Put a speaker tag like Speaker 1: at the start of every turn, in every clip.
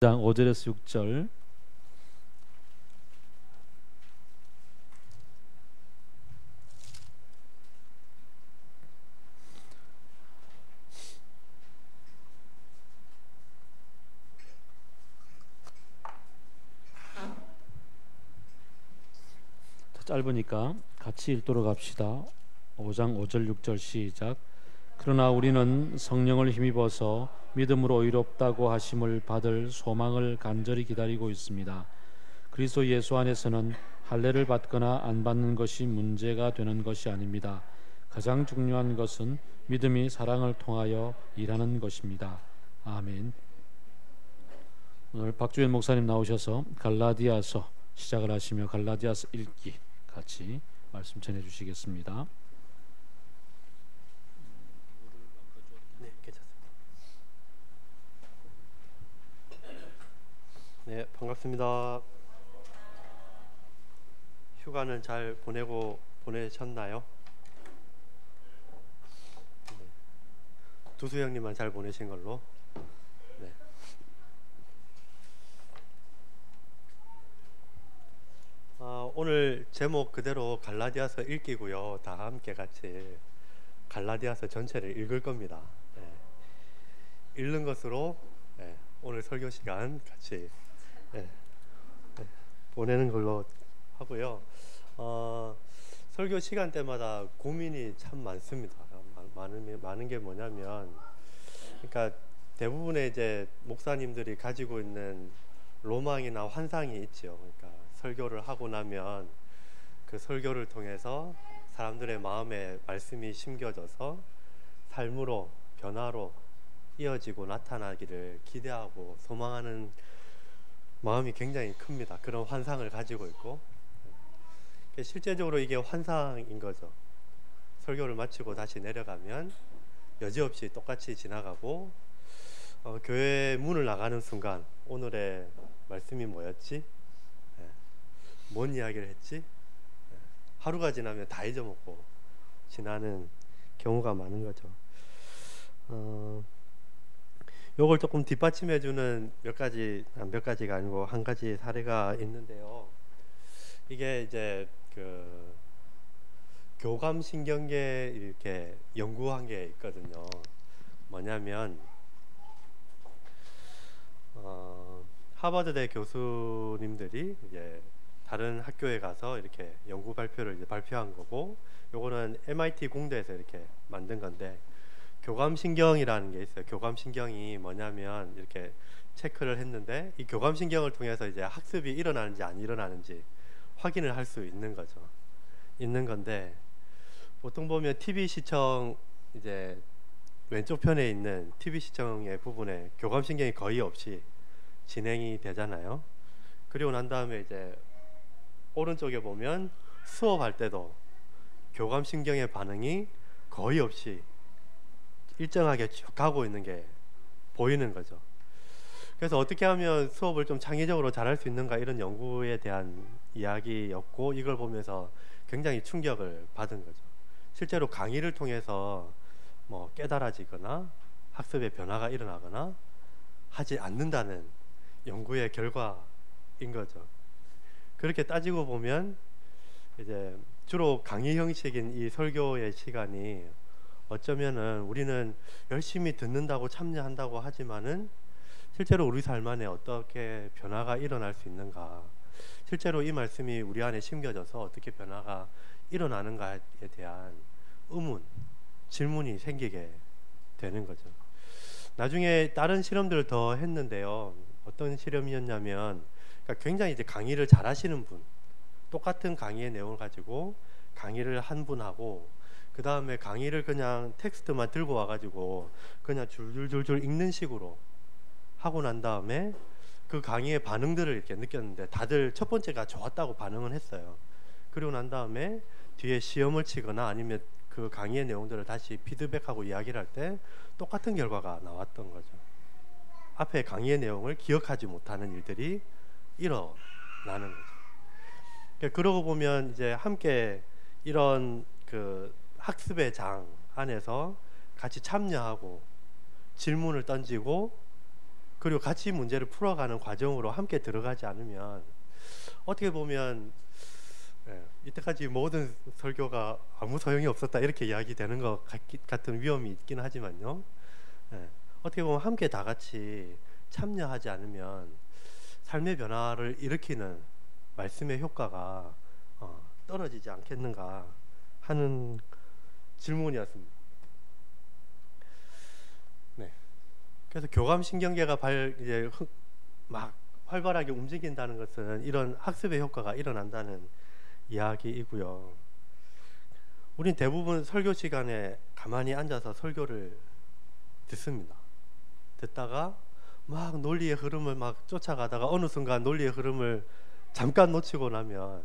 Speaker 1: 장 5절에서 6절. 짧으니까 같이 읽도록 합시다. 5장 5절 6절 시작. 그러나 우리는 성령을 힘입어서 믿음으로 의롭다고 하심을 받을 소망을 간절히 기다리고 있습니다. 그리스도 예수 안에서는 할례를 받거나 안 받는 것이 문제가 되는 것이 아닙니다. 가장 중요한 것은 믿음이 사랑을 통하여 일하는 것입니다. 아멘. 오늘 박주현 목사님 나오셔서 갈라디아서 시작을 하시며 갈라디아서 읽기 같이 말씀 전해 주시겠습니다.
Speaker 2: 네, 괜찮습니다. 네, 반갑습니다. 휴가는 잘 보내셨나요? 네. 두수 형님만 잘 보내신 걸로. 네. 오늘 제목 그대로 갈라디아서 읽기고요. 다 함께 같이 갈라디아서 전체를 읽을 겁니다. 네. 읽는 것으로 오늘 설교 시간 같이 보내는 걸로 하고요. 설교 시간 때마다 고민이 참 많습니다. 많은 게 뭐냐면, 그러니까 대부분의 이제 목사님들이 가지고 있는 로망이나 환상이 있죠. 그러니까 설교를 하고 나면 그 설교를 통해서 사람들의 마음에 말씀이 심겨져서 삶으로 변화로 이어지고 나타나기를 기대하고 소망하는 마음이 굉장히 큽니다. 그런 환상을 가지고 있고, 실제적으로 이게 환상인 거죠. 설교를 마치고 다시 내려가면 여지없이 똑같이 지나가고, 교회 문을 나가는 순간 오늘의 말씀이 뭐였지? 뭔 이야기를 했지? 하루가 지나면 다 잊어먹고 지나는 경우가 많은 거죠. 요걸 조금 뒷받침해주는 몇 가지가 아니고 한 가지 사례가 있는데요. 이게 이제 그 교감신경계 이렇게 연구한 게 있거든요. 뭐냐면 하버드대 교수님들이 이제 다른 학교에 가서 이렇게 연구 발표를 이제 발표한 거고, 요거는 MIT 공대에서 이렇게 만든 건데, 교감신경이라는 게 있어요. 교감신경이 뭐냐면 이렇게 체크를 했는데, 이 교감신경을 통해서 이제 학습이 일어나는지 안 일어나는지 확인을 할 수 있는 거죠. 있는 건데, 보통 보면 TV 시청 이제 왼쪽 편에 있는 TV 시청의 부분에 교감신경이 거의 없이 진행이 되잖아요. 그리고 난 다음에 이제 오른쪽에 보면 수업할 때도 교감신경의 반응이 거의 없이 일정하게 쭉 가고 있는 게 보이는 거죠. 그래서 어떻게 하면 수업을 좀 창의적으로 잘할 수 있는가, 이런 연구에 대한 이야기였고, 이걸 보면서 굉장히 충격을 받은 거죠. 실제로 강의를 통해서 뭐 깨달아지거나 학습의 변화가 일어나거나 하지 않는다는 연구의 결과인 거죠. 그렇게 따지고 보면 이제 주로 강의 형식인 이 설교의 시간이 어쩌면은 우리는 열심히 듣는다고 참여한다고 하지만은 실제로 우리 삶 안에 어떻게 변화가 일어날 수 있는가, 실제로 이 말씀이 우리 안에 심겨져서 어떻게 변화가 일어나는가에 대한 의문, 질문이 생기게 되는 거죠. 나중에 다른 실험들을 더 했는데요. 어떤 실험이었냐면, 그러니까 굉장히 이제 강의를 잘 하시는 분, 똑같은 강의의 내용을 가지고 강의를 한 분하고, 그 다음에 강의를 그냥 텍스트만 들고 와가지고 그냥 줄줄줄줄 읽는 식으로 하고 난 다음에 그 강의의 반응들을 이렇게 느꼈는데, 다들 첫 번째가 좋았다고 반응을 했어요. 그리고 난 다음에 뒤에 시험을 치거나 아니면 그 강의의 내용들을 다시 피드백하고 이야기를 할 때 똑같은 결과가 나왔던 거죠. 앞에 강의의 내용을 기억하지 못하는 일들이 일어나는 거죠. 그러고 보면 이제 함께 이런 그 학습의 장 안에서 같이 참여하고 질문을 던지고 그리고 같이 문제를 풀어가는 과정으로 함께 들어가지 않으면 어떻게 보면 이때까지 모든 설교가 아무 소용이 없었다 이렇게 이야기되는 것 같은 위험이 있긴 하지만요. 어떻게 보면 함께 다 같이 참여하지 않으면 삶의 변화를 일으키는 말씀의 효과가 떨어지지 않겠는가 하는 질문이었습니다. 네. 그래서 교감신경계가 이제 막 활발하게 움직인다는 것은 이런 학습의 효과가 일어난다는 이야기이고요. 우린 대부분 설교 시간에 가만히 앉아서 설교를 듣습니다. 듣다가 막 논리의 흐름을 막 쫓아가다가 어느 순간 논리의 흐름을 잠깐 놓치고 나면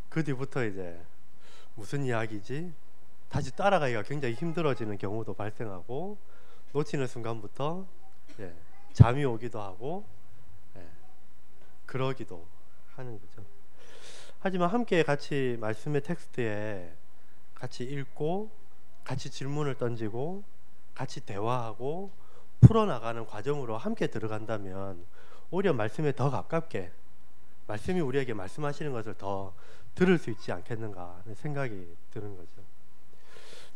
Speaker 2: 그 뒤부터 이제 무슨 이야기지? 다시 따라가기가 굉장히 힘들어지는 경우도 발생하고 놓치는 순간부터 잠이 오기도 하고 그러기도 하는 거죠. 하지만 함께 같이 말씀의 텍스트에 같이 읽고 같이 질문을 던지고 같이 대화하고 풀어나가는 과정으로 함께 들어간다면 오히려 말씀에 더 가깝게 말씀이 우리에게 말씀하시는 것을 더 들을 수 있지 않겠는가 하는 생각이 드는 거죠.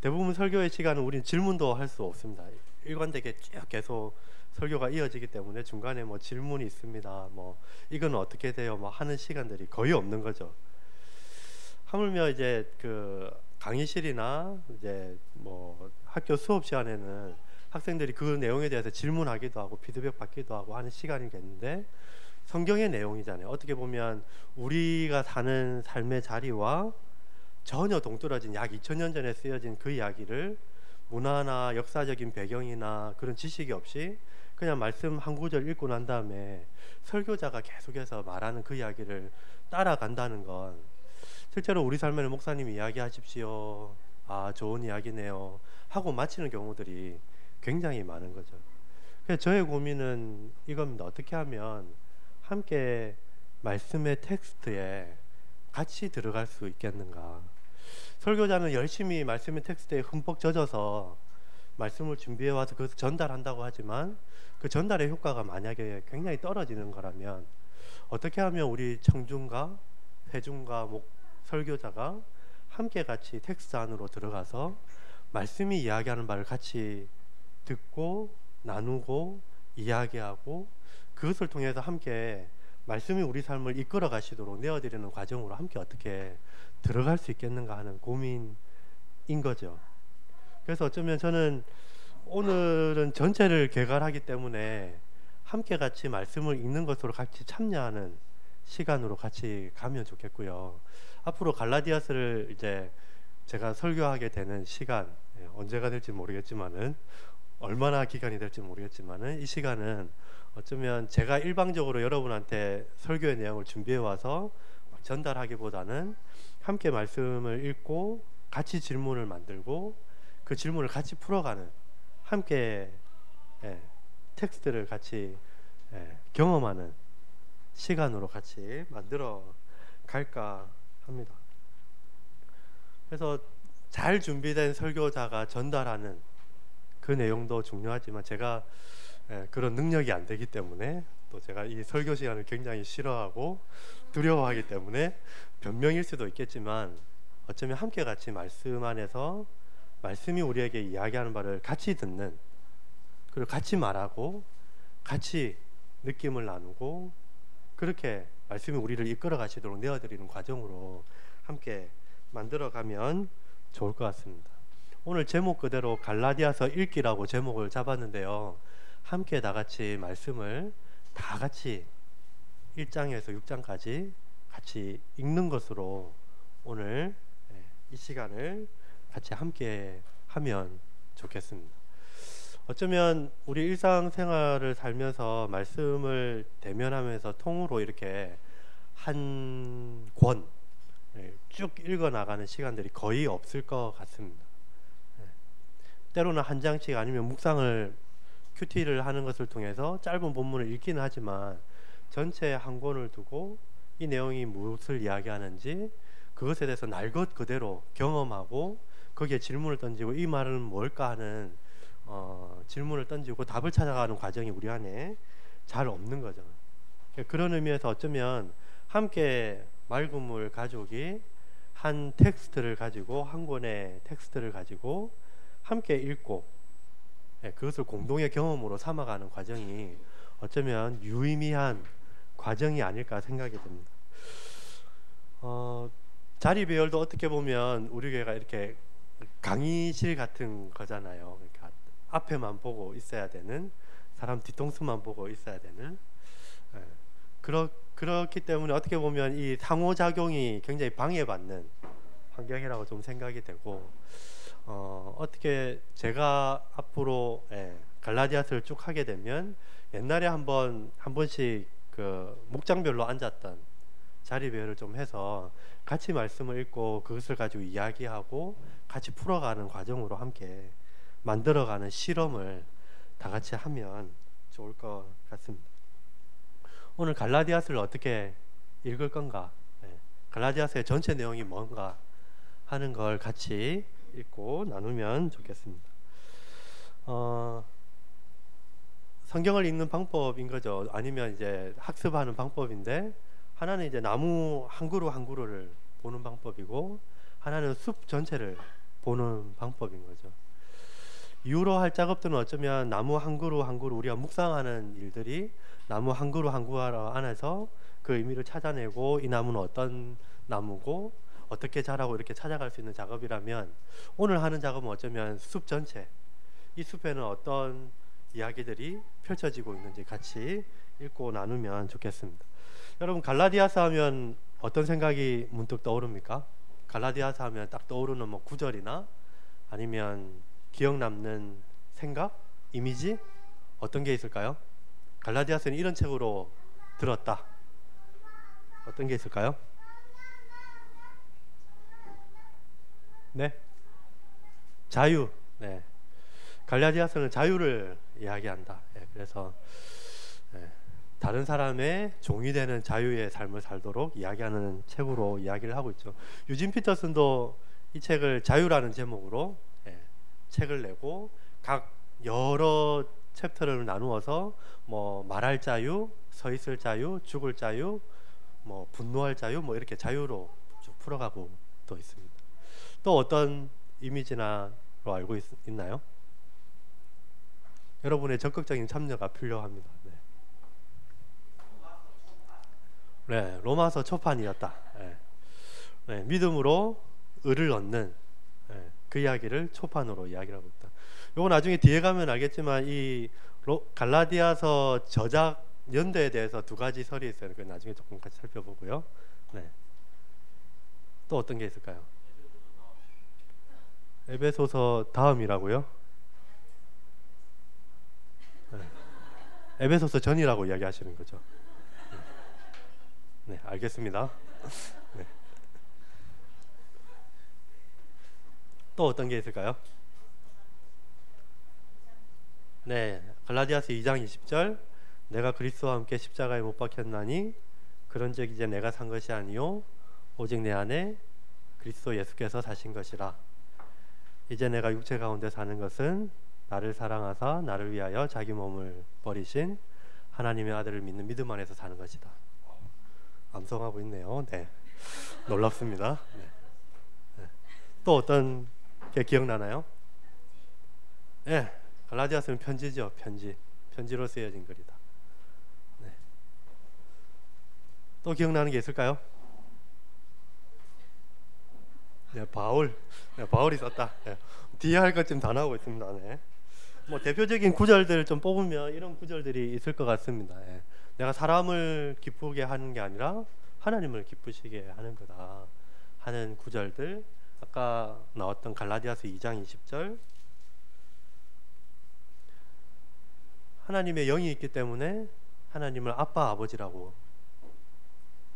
Speaker 2: 대부분 설교의 시간은 우리는 질문도 할 수 없습니다. 일관되게 쭉 계속 설교가 이어지기 때문에 중간에 뭐 질문이 있습니다. 뭐 이건 어떻게 돼요? 뭐 하는 시간들이 거의 없는 거죠. 하물며 이제 그 강의실이나 이제 뭐 학교 수업 시간에는 학생들이 그 내용에 대해서 질문하기도 하고 피드백 받기도 하고 하는 시간이겠는데 성경의 내용이잖아요. 어떻게 보면 우리가 사는 삶의 자리와 전혀 동떨어진 약 2000년 전에 쓰여진 그 이야기를 문화나 역사적인 배경이나 그런 지식이 없이 그냥 말씀 한 구절 읽고 난 다음에 설교자가 계속해서 말하는 그 이야기를 따라간다는 건 실제로 우리 삶에는 목사님이 이야기하십시오. 아, 좋은 이야기네요. 하고 마치는 경우들이 굉장히 많은 거죠. 그래서 저의 고민은 이겁니다. 어떻게 하면 함께 말씀의 텍스트에 같이 들어갈 수 있겠는가. 설교자는 열심히 말씀의 텍스트에 흠뻑 젖어서 말씀을 준비해 와서 그것을 전달한다고 하지만 그 전달의 효과가 만약에 굉장히 떨어지는 거라면 어떻게 하면 우리 청중과 회중과 설교자가 함께 같이 텍스트 안으로 들어가서 말씀이 이야기하는 바를 같이 듣고 나누고 이야기하고 그것을 통해서 함께 말씀이 우리 삶을 이끌어 가시도록 내어드리는 과정으로 함께 어떻게 들어갈 수 있겠는가 하는 고민인 거죠. 그래서 어쩌면 저는 오늘은 전체를 개괄하기 때문에 함께 같이 말씀을 읽는 것으로 같이 참여하는 시간으로 같이 가면 좋겠고요. 앞으로 갈라디아서를 이제 제가 설교하게 되는 시간 언제가 될지 모르겠지만은 얼마나 기간이 될지 모르겠지만은 이 시간은 어쩌면 제가 일방적으로 여러분한테 설교의 내용을 준비해 와서 전달하기보다는 함께 말씀을 읽고 같이 질문을 만들고 그 질문을 같이 풀어가는 함께 텍스트를 같이 경험하는 시간으로 같이 만들어 갈까 합니다. 그래서 잘 준비된 설교자가 전달하는 그 내용도 중요하지만 제가 그런 능력이 안 되기 때문에 또 제가 이 설교 시간을 굉장히 싫어하고 두려워하기 때문에 변명일 수도 있겠지만 어쩌면 함께 같이 말씀 안에서 말씀이 우리에게 이야기하는 바를 같이 듣는 그리고 같이 말하고 같이 느낌을 나누고 그렇게 말씀이 우리를 이끌어 가시도록 내어드리는 과정으로 함께 만들어가면 좋을 것 같습니다. 오늘 제목 그대로 갈라디아서 읽기라고 제목을 잡았는데요. 함께 다 같이 말씀을 다 같이 1장에서 6장까지 같이 읽는 것으로 오늘 이 시간을 같이 함께 하면 좋겠습니다. 어쩌면 우리 일상생활을 살면서 말씀을 대면하면서 통으로 이렇게 한 권 쭉 읽어나가는 시간들이 거의 없을 것 같습니다. 때로는 한 장씩 아니면 묵상을 큐티를 하는 것을 통해서 짧은 본문을 읽기는 하지만 전체 한 권을 두고 이 내용이 무엇을 이야기하는지 그것에 대해서 날 것 그대로 경험하고 거기에 질문을 던지고 이 말은 뭘까 하는 질문을 던지고 답을 찾아가는 과정이 우리 안에 잘 없는 거죠. 그런 의미에서 어쩌면 함께 맑음을 가족이 한 텍스트를 가지고, 한 권의 텍스트를 가지고 함께 읽고 그것을 공동의 경험으로 삼아가는 과정이 어쩌면 유의미한 과정이 아닐까 생각이 듭니다. 자리 배열도 어떻게 보면 우리 교회가 이렇게 강의실 같은 거잖아요. 그러니까 앞에만 보고 있어야 되는, 사람 뒤통수만 보고 있어야 되는. 그렇기 때문에 어떻게 보면 이 상호작용이 굉장히 방해받는 환경이라고 좀 생각이 되고, 어떻게 제가 앞으로 갈라디아서를 쭉 하게 되면 옛날에 한 번씩 그 목장별로 앉았던 자리 배열을 좀 해서 같이 말씀을 읽고 그것을 가지고 이야기하고 같이 풀어가는 과정으로 함께 만들어가는 실험을 다 같이 하면 좋을 것 같습니다. 오늘 갈라디아서를 어떻게 읽을 건가, 갈라디아서의 전체 내용이 뭔가 하는 걸 같이 읽고 나누면 좋겠습니다. 성경을 읽는 방법인 거죠. 아니면 이제 학습하는 방법인데, 하나는 이제 나무 한 그루 한 그루를 보는 방법이고, 하나는 숲 전체를 보는 방법인 거죠. 이후로 할 작업들은 어쩌면 나무 한 그루 한 그루, 우리가 묵상하는 일들이 나무 한 그루 한 그루 안에서 그 의미를 찾아내고, 이 나무는 어떤 나무고 어떻게 자라고 이렇게 찾아갈 수 있는 작업이라면, 오늘 하는 작업은 어쩌면 숲 전체, 이 숲에는 어떤 이야기들이 펼쳐지고 있는지 같이 읽고 나누면 좋겠습니다. 여러분, 갈라디아서 하면 어떤 생각이 문득 떠오릅니까? 갈라디아서 하면 딱 떠오르는 뭐 구절이나 아니면 기억 남는 생각, 이미지, 어떤 게 있을까요? 갈라디아서는 이런 책으로 들었다. 어떤 게 있을까요? 네, 자유. 네, 갈라디아서는 자유를 이야기한다. 그래서 다른 사람의 종이 되는 자유의 삶을 살도록 이야기하는 책으로 이야기를 하고 있죠. 유진 피터슨도 이 책을 자유라는 제목으로 책을 내고, 각 여러 챕터를 나누어서 뭐 말할 자유, 서 있을 자유, 죽을 자유, 뭐 분노할 자유, 뭐 이렇게 자유로 쭉 풀어가고 또 있습니다. 또 어떤 이미지나로 알고 있나요? 여러분의 적극적인 참여가 필요합니다. 네, 로마서 초판이었다. 믿음으로 의를 얻는 그 이야기를 초판으로 이야기를 하고 있다. 요거 나중에 뒤에 가면 알겠지만, 이 갈라디아서 저작 연도에 대해서 두 가지 설이 있어요. 그 나중에 조금 같이 살펴보고요. 네. 또 어떤 게 있을까요? 에베소서 다음이라고요? 에베소서 전이라고 이야기하시는 거죠. 네, 알겠습니다. 네. 또 어떤 게 있을까요? 네, 갈라디아서 2장 20절, 내가 그리스도와 함께 십자가에 못 박혔나니 그런즉 이제 내가 산 것이 아니요 오직 내 안에 그리스도 예수께서 사신 것이라. 이제 내가 육체 가운데 사는 것은 나를 사랑하사 나를 위하여 자기 몸을 버리신 하나님의 아들을 믿는 믿음 안에서 사는 것이다. 암송하고 있네요. 네, 놀랍습니다. 네. 네. 또 어떤 게 기억나나요? 네, 갈라디아서는 편지죠. 편지로 쓰여진 글이다. 네. 또 기억나는 게 있을까요? 네, 바울이 썼다. 네. 뒤에 할 것 좀 다 나오고 있습니다. 네. 뭐 대표적인 구절들 좀 뽑으면 이런 구절들이 있을 것 같습니다. 네. 내가 사람을 기쁘게 하는 게 아니라 하나님을 기쁘시게 하는 거다 하는 구절들, 아까 나왔던 갈라디아서 2장 20절, 하나님의 영이 있기 때문에 하나님을 아빠 아버지라고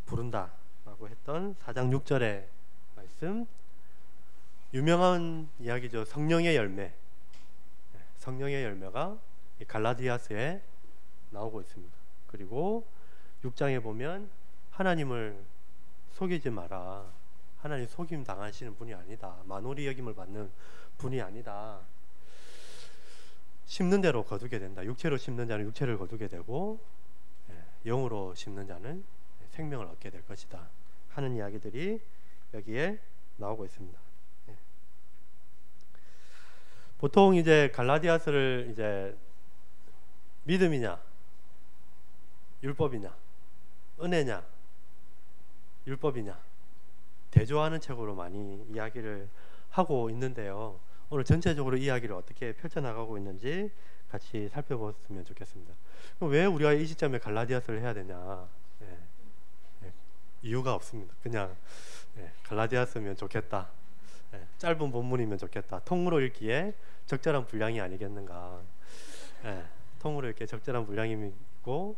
Speaker 2: 부른다 라고 했던 4장 6절의 말씀, 유명한 이야기죠. 성령의 열매. 성령의 열매가 이 갈라디아서에 나오고 있습니다. 그리고 6장에 보면 하나님을 속이지 마라. 하나님 속임 당하시는 분이 아니다. 만홀히 여김을 받는 분이 아니다. 심는 대로 거두게 된다. 육체로 심는 자는 육체를 거두게 되고 영으로 심는 자는 생명을 얻게 될 것이다 하는 이야기들이 여기에 나오고 있습니다. 보통 이제 갈라디아서를 이제 믿음이냐, 율법이냐, 은혜냐, 율법이냐 대조하는 책으로 많이 이야기를 하고 있는데요. 오늘 전체적으로 이야기를 어떻게 펼쳐나가고 있는지 같이 살펴봤으면 좋겠습니다. 그럼 왜 우리가 이 시점에 갈라디아서를 해야 되냐? 이유가 없습니다. 그냥 갈라디아서면 좋겠다. 짧은 본문이면 좋겠다. 통으로 읽기에 적절한 분량이 아니겠는가. 통으로 읽기에 적절한 분량이고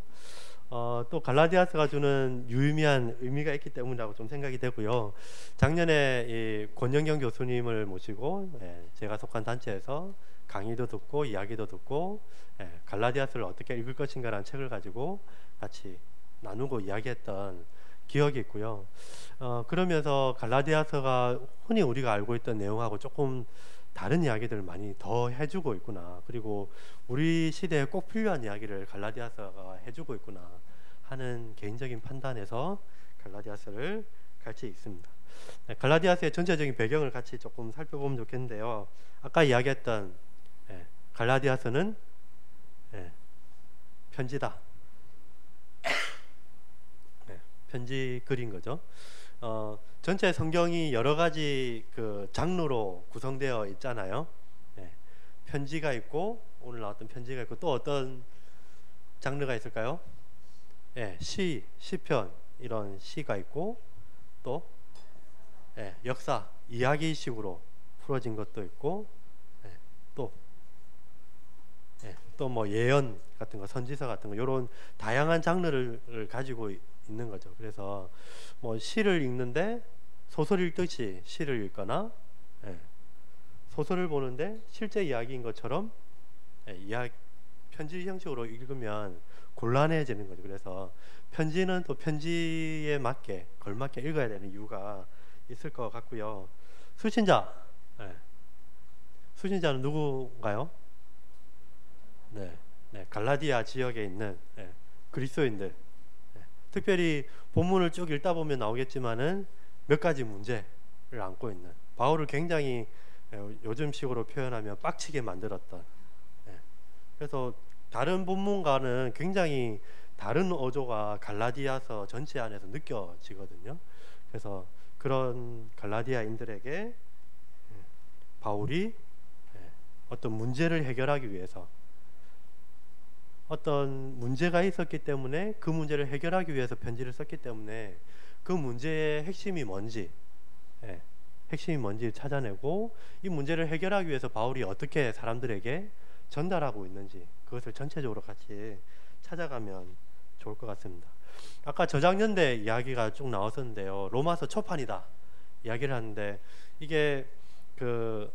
Speaker 2: 또 갈라디아서가 주는 유의미한 의미가 있기 때문이라고 좀 생각이 되고요. 작년에 이 권영경 교수님을 모시고 제가 속한 단체에서 강의도 듣고 이야기도 듣고 갈라디아서를 어떻게 읽을 것인가라는 책을 가지고 같이 나누고 이야기했던 기억이 있고요. 그러면서 갈라디아서가 흔히 우리가 알고 있던 내용하고 조금 다른 이야기들을 많이 더 해주고 있구나. 그리고 우리 시대에 꼭 필요한 이야기를 갈라디아서가 해주고 있구나 하는 개인적인 판단에서 갈라디아서를 같이 읽습니다. 갈라디아서의 전체적인 배경을 같이 조금 살펴보면 좋겠는데요. 아까 이야기했던 갈라디아서는 편지다. 편지 글인 거죠. 전체 성경이 여러 가지 그 장르로 구성되어 있잖아요. 편지가 있고 오늘 나왔던 편지가 있고 또 어떤 장르가 있을까요? 시편 이런 시가 있고 또 역사 이야기식으로 풀어진 것도 있고 또 뭐 예언 같은 거 선지서 같은 거 이런 다양한 장르를 가지고 있는 거죠. 그래서 뭐 시를 읽는데 소설 읽듯이 시를 읽거나 소설을 보는데 실제 이야기인 것처럼 편지 형식으로 읽으면 곤란해지는 거죠. 그래서 편지는 또 편지에 맞게 걸맞게 읽어야 되는 이유가 있을 것 같고요. 수신자는 누구인가요? 갈라디아 지역에 있는 그리스도인들. 특별히 본문을 쭉 읽다 보면 나오겠지만은 몇 가지 문제를 안고 있는 바울을 굉장히 요즘식으로 표현하면 빡치게 만들었던 그래서 다른 본문과는 굉장히 다른 어조가 갈라디아서 전체 안에서 느껴지거든요. 그래서 그런 갈라디아인들에게 바울이 어떤 문제를 해결하기 위해서 어떤 문제가 있었기 때문에 그 문제를 해결하기 위해서 편지를 썼기 때문에 그 문제의 핵심이 뭔지 찾아내고 이 문제를 해결하기 위해서 바울이 어떻게 사람들에게 전달하고 있는지 그것을 전체적으로 같이 찾아가면 좋을 것 같습니다. 아까 저작년대 이야기가 쭉 나왔었는데요. 로마서 초판이다 이야기를 하는데 이게 그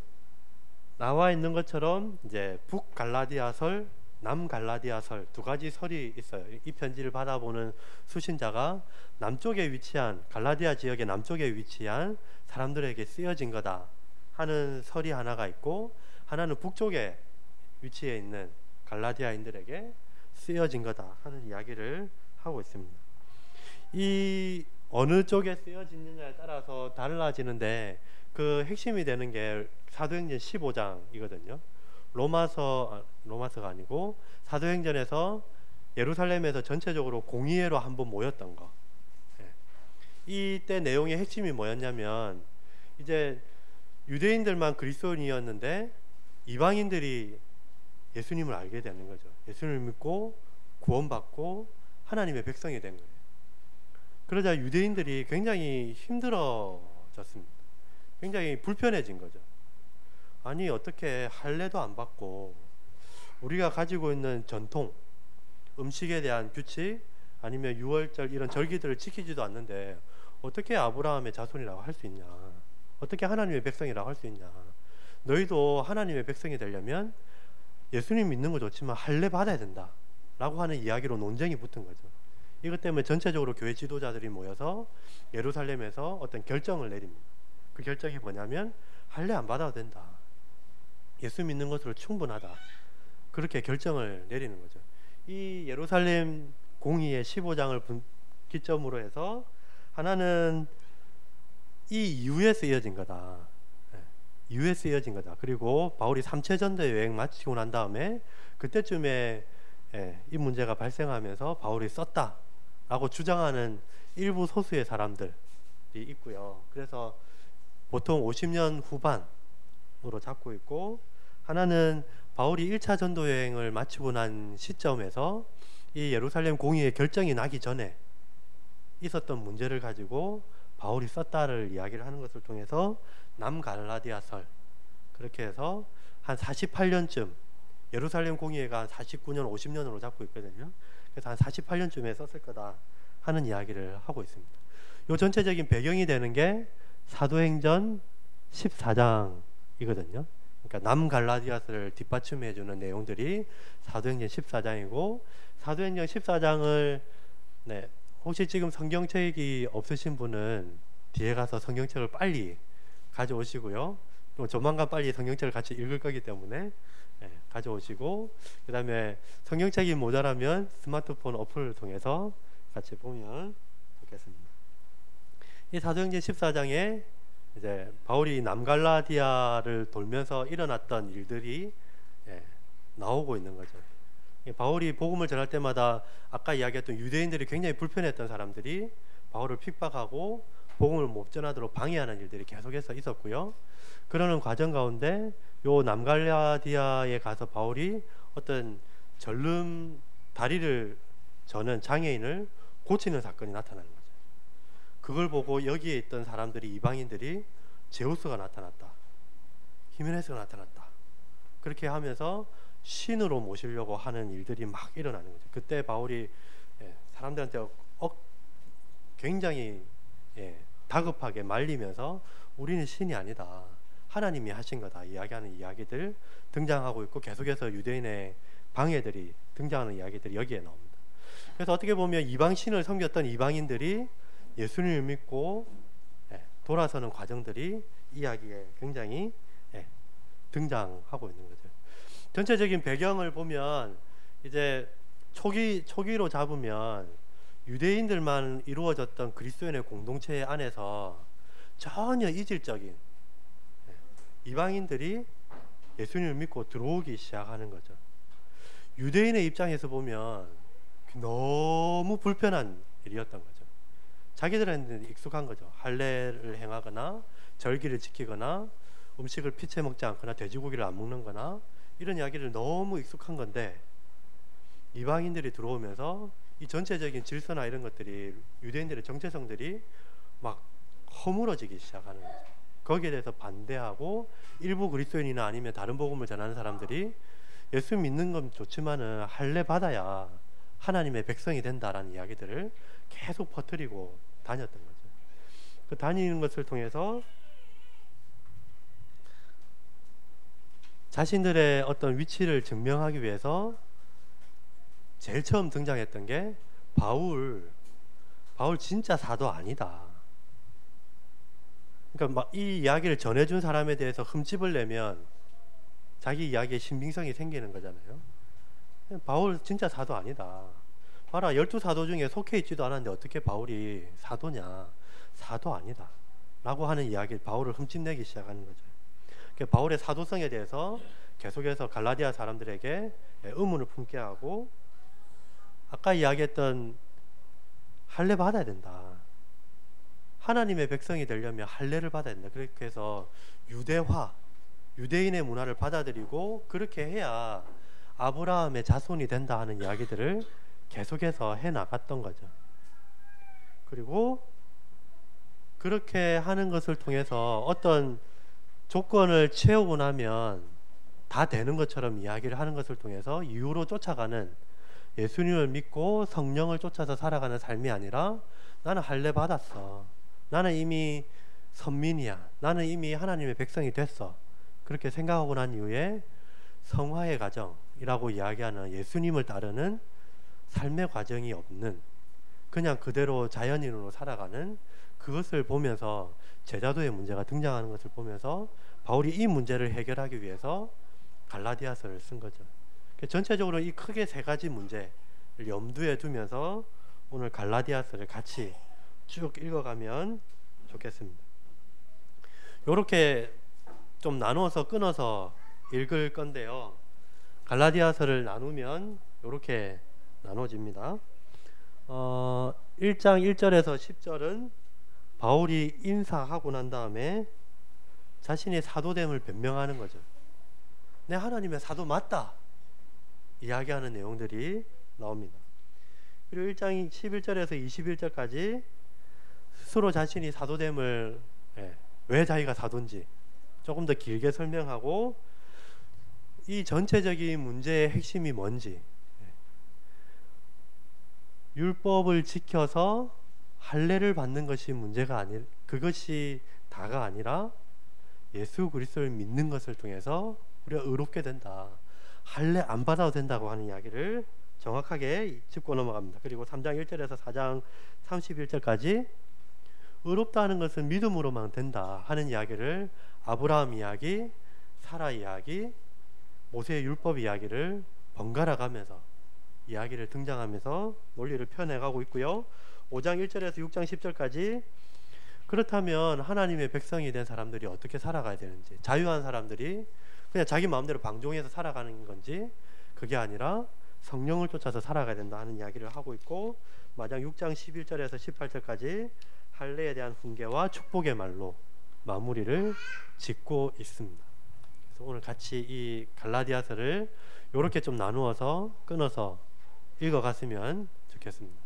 Speaker 2: 나와 있는 것처럼 이제 북갈라디아설 남갈라디아설 두 가지 설이 있어요. 이 편지를 받아보는 수신자가 남쪽에 위치한 갈라디아 지역의 남쪽에 위치한 사람들에게 쓰여진 거다 하는 설이 하나가 있고 하나는 북쪽에 위치해 있는 갈라디아인들에게 쓰여진 거다 하는 이야기를 하고 있습니다. 이 어느 쪽에 쓰여지느냐에 따라서 달라지는데 그 핵심이 되는 게 사도행전 15장이거든요. 로마서가 아니고 사도행전에서 예루살렘에서 전체적으로 공의회로 한번 모였던 거. 이때 내용의 핵심이 뭐였냐면 이제 유대인들만 그리스도인이었는데 이방인들이 예수님을 알게 되는 거죠. 예수님을 믿고 구원받고 하나님의 백성이 된 거예요. 그러자 유대인들이 굉장히 힘들어졌습니다. 굉장히 불편해진 거죠. 아니 어떻게 할례도 안 받고 우리가 가지고 있는 전통 음식에 대한 규칙 아니면 유월절 이런 절기들을 지키지도 않는데 어떻게 아브라함의 자손이라고 할 수 있냐, 어떻게 하나님의 백성이라고 할 수 있냐, 너희도 하나님의 백성이 되려면 예수님 믿는 거 좋지만 할례 받아야 된다 라고 하는 이야기로 논쟁이 붙은 거죠. 이것 때문에 전체적으로 교회 지도자들이 모여서 예루살렘에서 어떤 결정을 내립니다. 그 결정이 뭐냐면 할례 안 받아도 된다, 예수 믿는 것으로 충분하다 그렇게 결정을 내리는 거죠. 이 예루살렘 공의의 15장을 기점으로 해서 하나는 이 이후에서 이어진 거다. 이후에서 이어진 거다. 그리고 바울이 3차 전도 여행 마치고 난 다음에 그때쯤에 이 문제가 발생하면서 바울이 썼다라고 주장하는 일부 소수의 사람들이 있고요. 그래서 보통 50년 후반으로 잡고 있고, 하나는 바울이 1차 전도 여행을 마치고 난 시점에서 이 예루살렘 공의의 결정이 나기 전에 있었던 문제를 가지고 바울이 썼다를 이야기를 하는 것을 통해서 남갈라디아설, 그렇게 해서 한 48년쯤, 예루살렘 공의회가 49년 50년으로 잡고 있거든요. 그래서 한 48년쯤에 썼을 거다 하는 이야기를 하고 있습니다. 이 전체적인 배경이 되는 게 사도행전 14장이거든요. 그러니까 남갈라디아서를 뒷받침해 주는 내용들이 사도행전 14장이고, 사도행전 14장을 혹시 지금 성경책이 없으신 분은 뒤에 가서 성경책을 빨리 가져오시고요. 또 조만간 빨리 성경책을 같이 읽을 거기 때문에 가져오시고, 그 다음에 성경책이 모자라면 스마트폰 어플을 통해서 같이 보면 좋겠습니다. 이 사도행전 14장에 이제 바울이 남갈라디아를 돌면서 일어났던 일들이 나오고 있는 거죠. 바울이 복음을 전할 때마다 아까 이야기했던 유대인들이 굉장히 불편했던 사람들이 바울을 픽박하고 복음을 못 전하도록 방해하는 일들이 계속해서 있었고요. 그러는 과정 가운데 요 남갈라디아에 가서 바울이 어떤 절름 다리를 저는 장애인을 고치는 사건이 나타나는 거죠. 그걸 보고 여기에 있던 사람들이, 이방인들이 제우스가 나타났다, 히메네스가 나타났다, 그렇게 하면서 신으로 모시려고 하는 일들이 막 일어나는 거죠. 그때 바울이 사람들한테 굉장히 다급하게 말리면서 우리는 신이 아니다, 하나님이 하신 거다 이야기하는 이야기들 등장하고 있고, 계속해서 유대인의 방해들이 등장하는 이야기들이 여기에 나옵니다. 그래서 어떻게 보면 이방 신을 섬겼던 이방인들이 예수님을 믿고 돌아서는 과정들이 이야기에 굉장히 등장하고 있는 거죠. 전체적인 배경을 보면 이제 초기로 잡으면 유대인들만 이루어졌던 그리스도인의 공동체 안에서 전혀 이질적인 이방인들이 예수님을 믿고 들어오기 시작하는 거죠. 유대인의 입장에서 보면 너무 불편한 일이었던 거죠. 자기들한테는 익숙한 거죠. 할례를 행하거나 절기를 지키거나 음식을 피채 먹지 않거나 돼지고기를 안 먹는 거나 이런 이야기를 너무 익숙한 건데, 이방인들이 들어오면서 이 전체적인 질서나 이런 것들이, 유대인들의 정체성들이 막 허물어지기 시작하는 거죠. 거기에 대해서 반대하고 일부 그리스도인이나 아니면 다른 복음을 전하는 사람들이 예수 믿는 건 좋지만은 할례 받아야 하나님의 백성이 된다라는 이야기들을 계속 퍼뜨리고 다녔던 거죠. 그 다니는 것을 통해서 자신들의 어떤 위치를 증명하기 위해서 제일 처음 등장했던 게 바울 진짜 사도 아니다. 그러니까 막 이 이야기를 전해준 사람에 대해서 흠집을 내면 자기 이야기에 신빙성이 생기는 거잖아요. 바울 진짜 사도 아니다. 봐라, 12사도 중에 속해 있지도 않았는데 어떻게 바울이 사도냐. 사도 아니다 라고 하는 이야기를 바울을 흠집내기 시작하는 거죠. 바울의 사도성에 대해서 계속해서 갈라디아 사람들에게 의문을 품게 하고, 아까 이야기했던 할례 받아야 된다, 하나님의 백성이 되려면 할례를 받아야 된다, 그렇게 해서 유대화, 유대인의 문화를 받아들이고 그렇게 해야 아브라함의 자손이 된다 하는 이야기들을 계속해서 해나갔던 거죠. 그리고 그렇게 하는 것을 통해서 어떤 조건을 채우고 나면 다 되는 것처럼 이야기를 하는 것을 통해서 이후로 쫓아가는, 예수님을 믿고 성령을 쫓아서 살아가는 삶이 아니라, 나는 할례 받았어, 나는 이미 선민이야, 나는 이미 하나님의 백성이 됐어, 그렇게 생각하고 난 이후에 성화의 과정이라고 이야기하는 예수님을 따르는 삶의 과정이 없는, 그냥 그대로 자연인으로 살아가는, 그것을 보면서 제자도의 문제가 등장하는 것을 보면서 바울이 이 문제를 해결하기 위해서 갈라디아서를 쓴 거죠. 전체적으로 이 크게 세 가지 문제를 염두에 두면서 오늘 갈라디아서를 같이 쭉 읽어가면 좋겠습니다. 이렇게 좀 나누어서 끊어서 읽을 건데요. 갈라디아서를 나누면 이렇게 나눠집니다. 1장 1절에서 10절은 바울이 인사하고 난 다음에 자신의 사도됨을 변명하는 거죠. 내 하나님의 사도 맞다 이야기하는 내용들이 나옵니다. 그리고 1장 11절에서 21절까지 스스로 자신이 사도됨을 왜 자기가 사도인지 조금 더 길게 설명하고 이 전체적인 문제의 핵심이 뭔지, 율법을 지켜서 할례를 받는 것이 문제가 아니, 그것이 다가 아니라 예수 그리스도를 믿는 것을 통해서 우리가 의롭게 된다. 할례 안 받아도 된다고 하는 이야기를 정확하게 짚고 넘어갑니다. 그리고 3장 1절에서 4장 31절까지 의롭다 하는 것은 믿음으로만 된다 하는 이야기를 아브라함 이야기, 사라 이야기, 모세의 율법 이야기를 번갈아 가면서 이야기를 등장하면서 논리를 펴내가고 있고요. 5장 1절에서 6장 10절까지 그렇다면 하나님의 백성이 된 사람들이 어떻게 살아가야 되는지, 자유한 사람들이 그냥 자기 마음대로 방종해서 살아가는 건지, 그게 아니라 성령을 쫓아서 살아가야 된다 하는 이야기를 하고 있고, 마지막 6장 11절에서 18절까지 할례에 대한 훈계와 축복의 말로 마무리를 짓고 있습니다. 그래서 오늘 같이 이 갈라디아서를 이렇게 좀 나누어서 끊어서 읽어갔으면 좋겠습니다.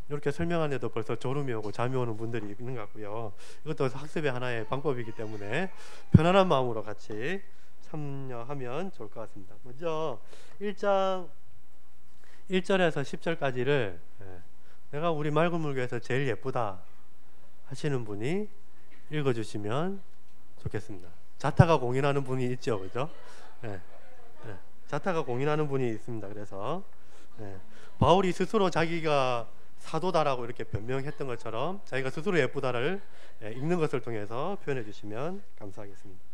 Speaker 2: 이렇게 설명하는데도 벌써 졸음이 오고 잠이 오는 분들이 있는 것 같고요. 이것도 학습의 하나의 방법이기 때문에 편안한 마음으로 같이 참여하면 좋을 것 같습니다. 먼저 1장 1절에서 10절까지를 내가 우리 맑은 물교에서 제일 예쁘다 하시는 분이 읽어주시면 좋겠습니다. 자타가 공인하는 분이 있죠, 그죠? 자타가 공인하는 분이 있습니다. 그래서 바울이 스스로 자기가 사도다라고 이렇게 변명했던 것처럼 자기가 스스로 예쁘다를 읽는 것을 통해서 표현해 주시면 감사하겠습니다.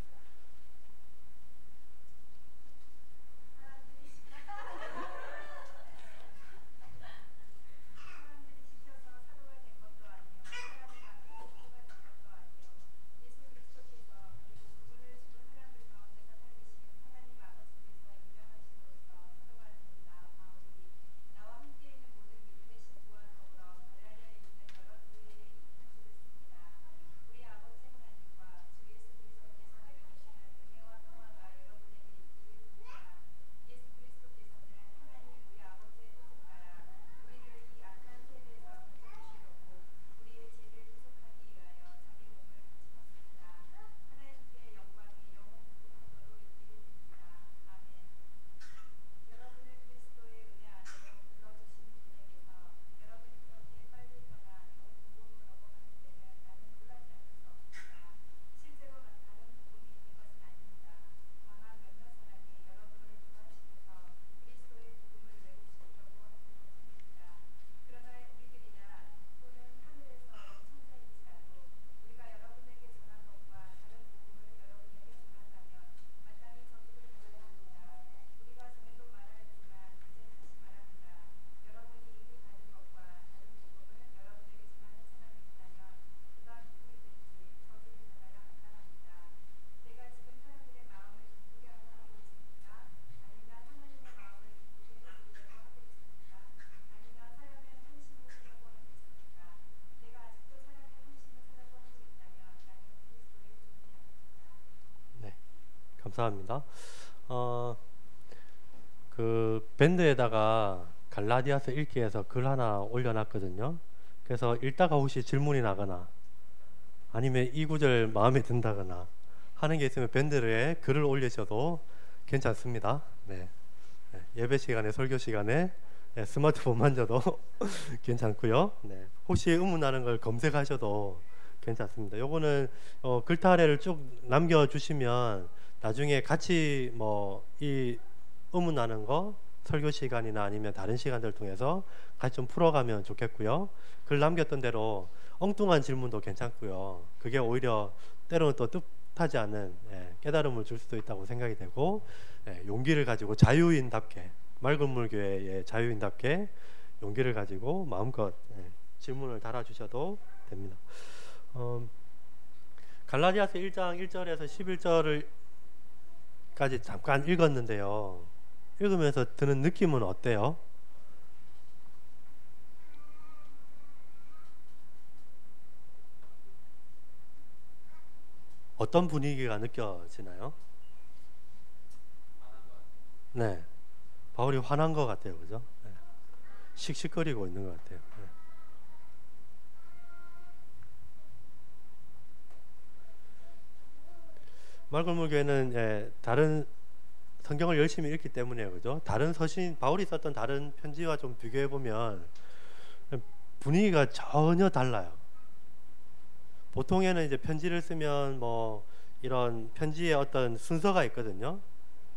Speaker 2: 감사합니다. 그 밴드에다가 갈라디아서 읽기 위해서 글 하나 올려놨거든요. 그래서 읽다가 혹시 질문이 나거나 아니면 이 구절 마음에 든다거나 하는 게 있으면 밴드에 글을 올리셔도 괜찮습니다. 예배 시간에, 설교 시간에 스마트폰 만져도 괜찮고요. 혹시 의문나는 걸 검색하셔도 괜찮습니다. 요거는 글타래를 쭉 남겨주시면 나중에 같이 이 의문나는 거 설교 시간이나 아니면 다른 시간들 통해서 같이 좀 풀어가면 좋겠고요. 글 남겼던 대로 엉뚱한 질문도 괜찮고요. 그게 오히려 때로는 또 뜻하지 않은 깨달음을 줄 수도 있다고 생각이 되고, 용기를 가지고 자유인답게 맑은 물 교회의 자유인답게 용기를 가지고 마음껏 질문을 달아주셔도 됩니다. 갈라디아서 1장 1절에서 11절까지 잠깐 읽었는데요. 읽으면서 드는 느낌은 어때요? 어떤 분위기가 느껴지나요? 네, 바울이 화난 것 같아요, 그죠? 네. 씩씩거리고 있는 것 같아요. 네. 맑은 물 교회는 다른 성경을 열심히 읽기 때문에 그죠? 다른 서신 바울이 썼던 다른 편지와 좀 비교해 보면 분위기가 전혀 달라요. 보통에는 이제 편지를 쓰면 뭐 이런 편지의 어떤 순서가 있거든요.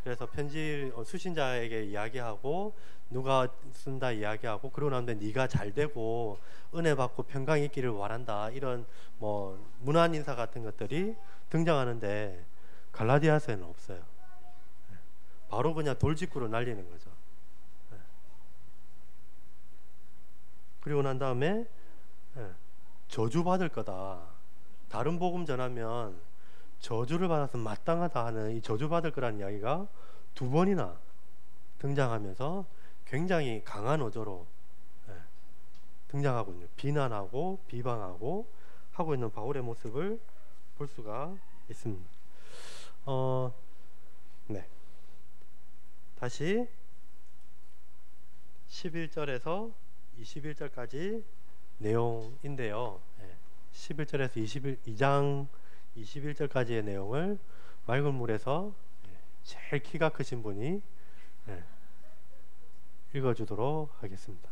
Speaker 2: 그래서 편지 수신자에게 이야기하고 누가 쓴다 이야기하고 그러고 나면 네가 잘 되고 은혜 받고 평강이 있기를 바란다 이런 뭐 문안 인사 같은 것들이 등장하는데 갈라디아서에는 없어요. 바로 그냥 돌직구로 날리는 거죠. 그리고 난 다음에 저주받을 거다. 다른 복음 전하면 저주를 받아서 마땅하다 하는 이 저주받을 거라는 이야기가 2번이나 등장하면서 굉장히 강한 어조로 등장하고 있는 비난하고 비방하고 하고 있는 바울의 모습을 볼 수가 있습니다. 네. 다시 11절에서 21절까지 내용인데요. 11절에서 2장 21절까지의 내용을 맑은 물에서 제일 키가 크신 분이 읽어주도록 하겠습니다.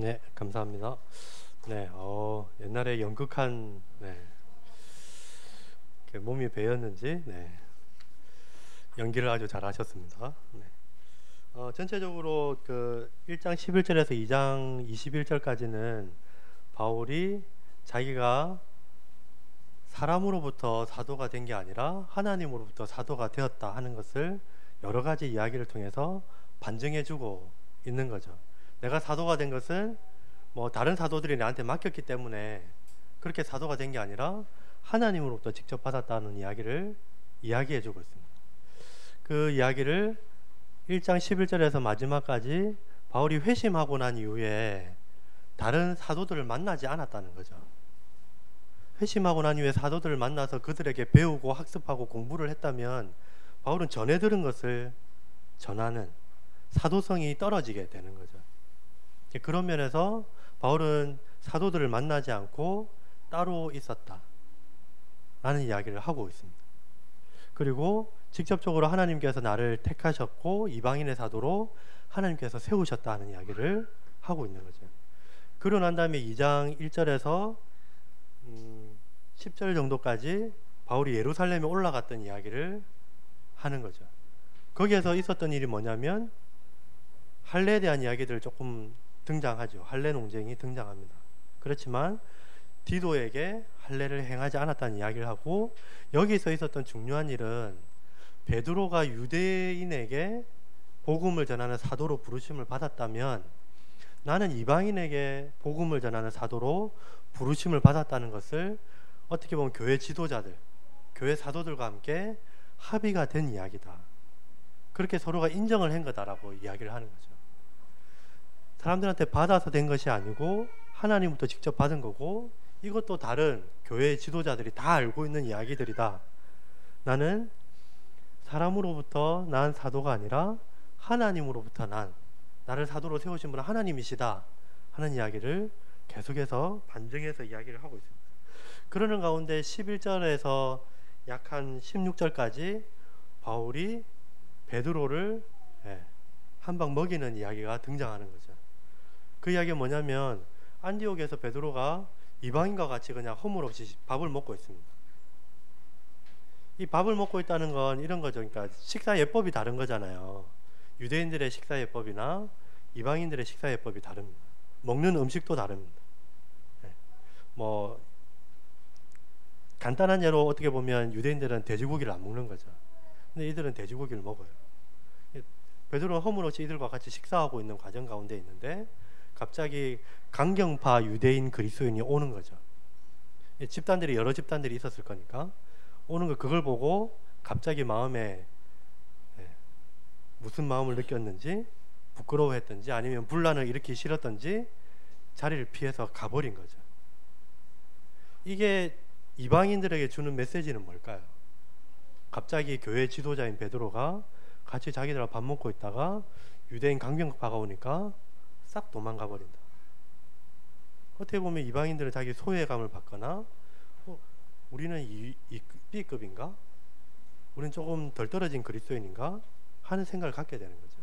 Speaker 2: 네, 감사합니다. 네, 옛날에 연극한 몸이 배였는지 연기를 아주 잘하셨습니다. 네. 전체적으로 그 1장 11절에서 2장 21절까지는 바울이 자기가 사람으로부터 사도가 된 게 아니라 하나님으로부터 사도가 되었다 하는 것을 여러 가지 이야기를 통해서 반증해주고 있는 거죠. 내가 사도가 된 것은 뭐 다른 사도들이 나한테 맡겼기 때문에 그렇게 사도가 된 게 아니라 하나님으로부터 직접 받았다는 이야기를 이야기해주고 있습니다. 그 이야기를 1장 11절에서 마지막까지 바울이 회심하고 난 이후에 다른 사도들을 만나지 않았다는 거죠. 회심하고 난 이후에 사도들을 만나서 그들에게 배우고 학습하고 공부를 했다면 바울은 전해 들은 것을 전하는 사도성이 떨어지게 되는 거죠. 그런 면에서 바울은 사도들을 만나지 않고 따로 있었다 라는 이야기를 하고 있습니다. 그리고 직접적으로 하나님께서 나를 택하셨고 이방인의 사도로 하나님께서 세우셨다는 이야기를 하고 있는 거죠. 그러고 난 다음에 2장 1절에서 10절 정도까지 바울이 예루살렘에 올라갔던 이야기를 하는 거죠. 거기에서 있었던 일이 뭐냐면 할례에 대한 이야기들 조금 등장하죠. 할례 논쟁이 등장합니다. 그렇지만 디도에게 할례를 행하지 않았다는 이야기를 하고, 여기서 있었던 중요한 일은 베드로가 유대인에게 복음을 전하는 사도로 부르심을 받았다면 나는 이방인에게 복음을 전하는 사도로 부르심을 받았다는 것을 어떻게 보면 교회 지도자들, 교회 사도들과 함께 합의가 된 이야기다. 그렇게 서로가 인정을 한 거다라고 이야기를 하는 거죠. 사람들한테 받아서 된 것이 아니고 하나님부터 직접 받은 거고, 이것도 다른 교회 지도자들이 다 알고 있는 이야기들이다. 나는 사람으로부터 난 사도가 아니라 하나님으로부터 나를 사도로 세우신 분은 하나님이시다 하는 이야기를 계속해서 반증해서 이야기를 하고 있습니다. 그러는 가운데 11절에서 약 한 16절까지 바울이 베드로를 한 방 먹이는 이야기가 등장하는 거죠. 그 이야기가 뭐냐면 안디옥에서 베드로가 이방인과 같이 그냥 허물없이 밥을 먹고 있습니다. 이 밥을 먹고 있다는 건 이런 거죠. 그러니까 식사 예법이 다른 거잖아요. 유대인들의 식사 예법이나 이방인들의 식사 예법이 다릅니다. 먹는 음식도 다릅니다. 뭐 간단한 예로 어떻게 보면 유대인들은 돼지고기를 안 먹는 거죠. 근데 이들은 돼지고기를 먹어요. 베드로는 허물없이 이들과 같이 식사하고 있는 과정 가운데 있는데 갑자기 강경파 유대인 그리스도인이 오는 거죠. 집단들이 여러 집단들이 있었을 거니까 오는 거, 그걸 보고 갑자기 마음에 무슨 마음을 느꼈는지, 부끄러워했던지 아니면 분란을 일으키기 싫었던지 자리를 피해서 가버린 거죠. 이게 이방인들에게 주는 메시지는 뭘까요? 갑자기 교회 지도자인 베드로가 같이 자기들하고 밥 먹고 있다가 유대인 강경파가 오니까 싹 도망가 버린다. 어떻게 보면 이방인들은 자기 소외감을 받거나 우리는 B급인가? 우리는 조금 덜 떨어진 그리스도인인가? 하는 생각을 갖게 되는 거죠.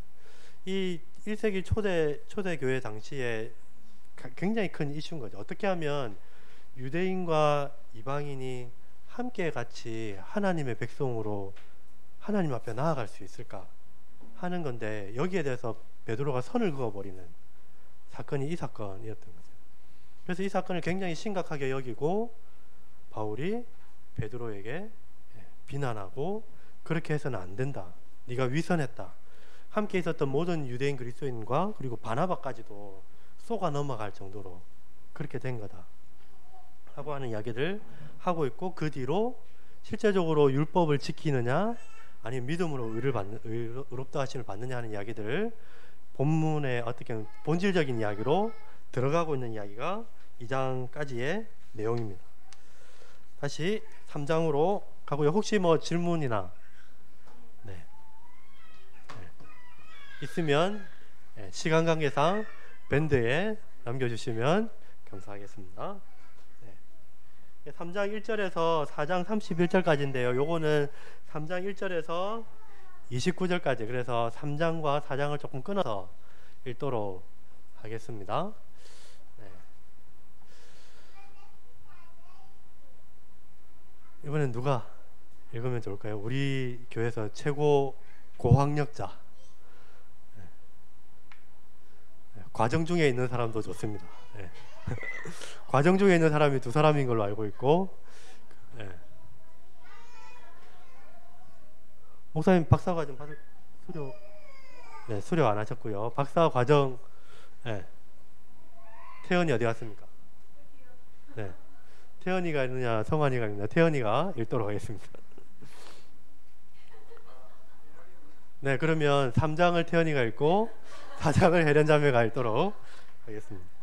Speaker 2: 이 1세기 초대 교회 당시에 굉장히 큰 이슈인 거죠. 어떻게 하면 유대인과 이방인이 함께 같이 하나님의 백성으로 하나님 앞에 나아갈 수 있을까 하는 건데, 여기에 대해서 베드로가 선을 그어버리는 사건이 이 사건이었던 거죠. 그래서 이 사건을 굉장히 심각하게 여기고 바울이 베드로에게 비난하고, 그렇게 해서는 안 된다. 네가 위선했다. 함께 있었던 모든 유대인 그리스도인과 그리고 바나바까지도 쏘가 넘어갈 정도로 그렇게 된 거다 하고 하는 이야기를 하고 있고, 그 뒤로 실제적으로 율법을 지키느냐 아니면 믿음으로 의롭다 하심을 받느냐 하는 이야기들을 본문의 어떻게 보면 본질적인 이야기로 들어가고 있는 이야기가 2장까지의 내용입니다. 다시 3장으로 가고요. 혹시 뭐 질문이나 있으면 시간 관계상 밴드에 남겨주시면 감사하겠습니다. 3장 1절에서 4장 31절까지인데요. 요거는 3장 1절에서 29절까지, 그래서 3장과 4장을 조금 끊어서 읽도록 하겠습니다. 이번엔 누가 읽으면 좋을까요? 우리 교회에서 최고 고학력자. 과정 중에 있는 사람도 좋습니다. 네. 과정 중에 있는 사람이 두 사람인 걸로 알고 있고, 네. 목사님 박사과정 수료, 네, 수료 안 하셨고요. 박사과정, 네. 태연이 어디 갔습니까? 네. 태연이가 있느냐, 성환이가 있느냐. 태연이가 읽도록 하겠습니다. 네, 그러면 3장을 태연이가 읽고 4장을 혜련자매가 읽도록 하겠습니다.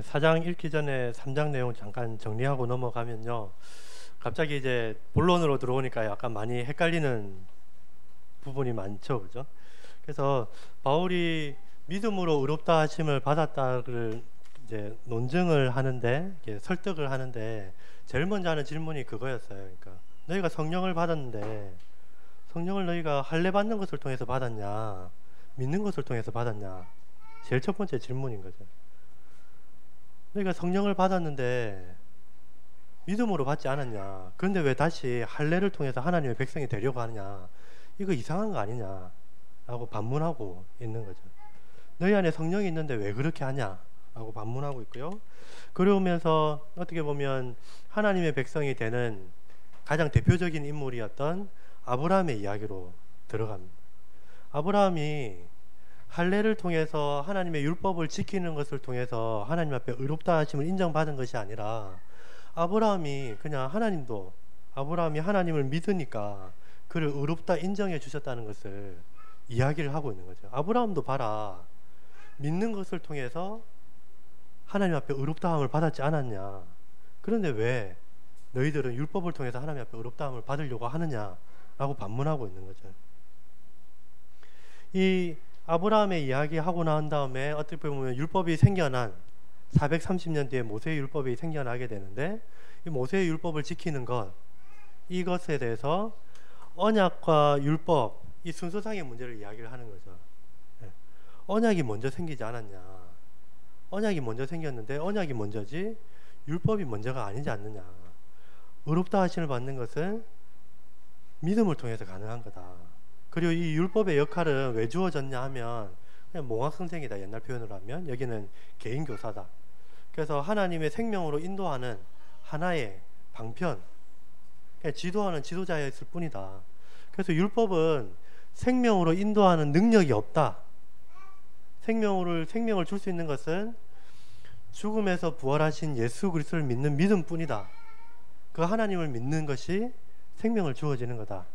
Speaker 2: 4장 읽기 전에 3장 내용 잠깐 정리하고 넘어가면요. 갑자기 이제 본론으로 들어오니까 약간 많이 헷갈리는 부분이 많죠, 그죠? 그래서 바울이 믿음으로 의롭다 하심을 받았다를 이제 논증을 하는데, 설득을 하는데 제일 먼저 하는 질문이 그거였어요. 그러니까 너희가 성령을 받았는데 성령을 너희가 할례 받는 것을 통해서 받았냐, 믿는 것을 통해서 받았냐? 제일 첫 번째 질문인 거죠. 너희가 성령을 받았는데 믿음으로 받지 않았냐? 그런데 왜 다시 할례를 통해서 하나님의 백성이 되려고 하느냐? 이거 이상한 거 아니냐? 라고 반문하고 있는 거죠. 너희 안에 성령이 있는데 왜 그렇게 하냐? 라고 반문하고 있고요. 그러면서 어떻게 보면 하나님의 백성이 되는 가장 대표적인 인물이었던 아브라함의 이야기로 들어갑니다. 아브라함이 할례를 통해서 하나님의 율법을 지키는 것을 통해서 하나님 앞에 의롭다 하심을 인정받은 것이 아니라, 아브라함이 그냥 아브라함이 하나님을 믿으니까 그를 의롭다 인정해 주셨다는 것을 이야기를 하고 있는 거죠. 아브라함도 봐라, 믿는 것을 통해서 하나님 앞에 의롭다함을 받았지 않았냐? 그런데 왜 너희들은 율법을 통해서 하나님 앞에 의롭다함을 받으려고 하느냐? 라고 반문하고 있는 거죠. 이 아브라함의 이야기하고 난 다음에 어떻게 보면 율법이 생겨난 430년 뒤에 모세의 율법이 생겨나게 되는데, 이 모세의 율법을 지키는 이것에 대해서 언약과 율법, 이 순서상의 문제를 이야기를 하는 거죠. 언약이 먼저 생기지 않았냐? 언약이 먼저 생겼는데 언약이 먼저지 율법이 먼저가 아니지 않느냐? 의롭다 하심을 받는 것은 믿음을 통해서 가능한 거다. 그리고 이 율법의 역할은 왜 주어졌냐 하면 그냥 몽학 선생이다, 옛날 표현으로 하면. 여기는 개인 교사다. 그래서 하나님의 생명으로 인도하는 하나의 방편, 그냥 지도하는 지도자였을 뿐이다. 그래서 율법은 생명으로 인도하는 능력이 없다. 생명을 줄 수 있는 것은 죽음에서 부활하신 예수 그리스도를 믿는 믿음뿐이다. 그 하나님을 믿는 것이 생명을 주어지는 거다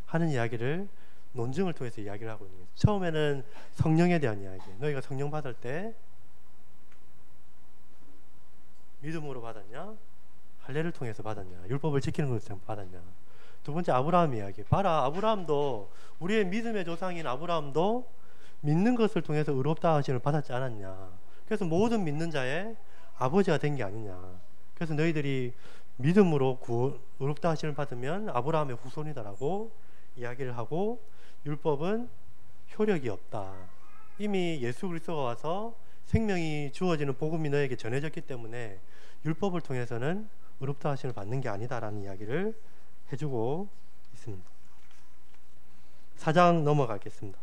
Speaker 2: 하는 이야기를 논증을 통해서 이야기를 하고 있는 거죠. 처음에는 성령에 대한 이야기. 너희가 성령 받을 때 믿음으로 받았냐? 할례를 통해서 받았냐? 율법을 지키는 것을 받았냐? 두 번째, 아브라함 이야기. 봐라, 아브라함도, 우리의 믿음의 조상인 아브라함도 믿는 것을 통해서 의롭다 하심을 받았지 않았냐? 그래서 모든 믿는 자의 아버지가 된 게 아니냐? 그래서 너희들이 믿음으로 의롭다 하심을 받으면 아브라함의 후손이다라고 이야기를 하고, 율법은 효력이 없다. 이미 예수 그리스도가 와서 생명이 주어지는 복음이 너에게 전해졌기 때문에 율법을 통해서는 의롭다 하심을 받는 게 아니다라는 이야기를 해주고 있습니다. 4장 넘어가겠습니다.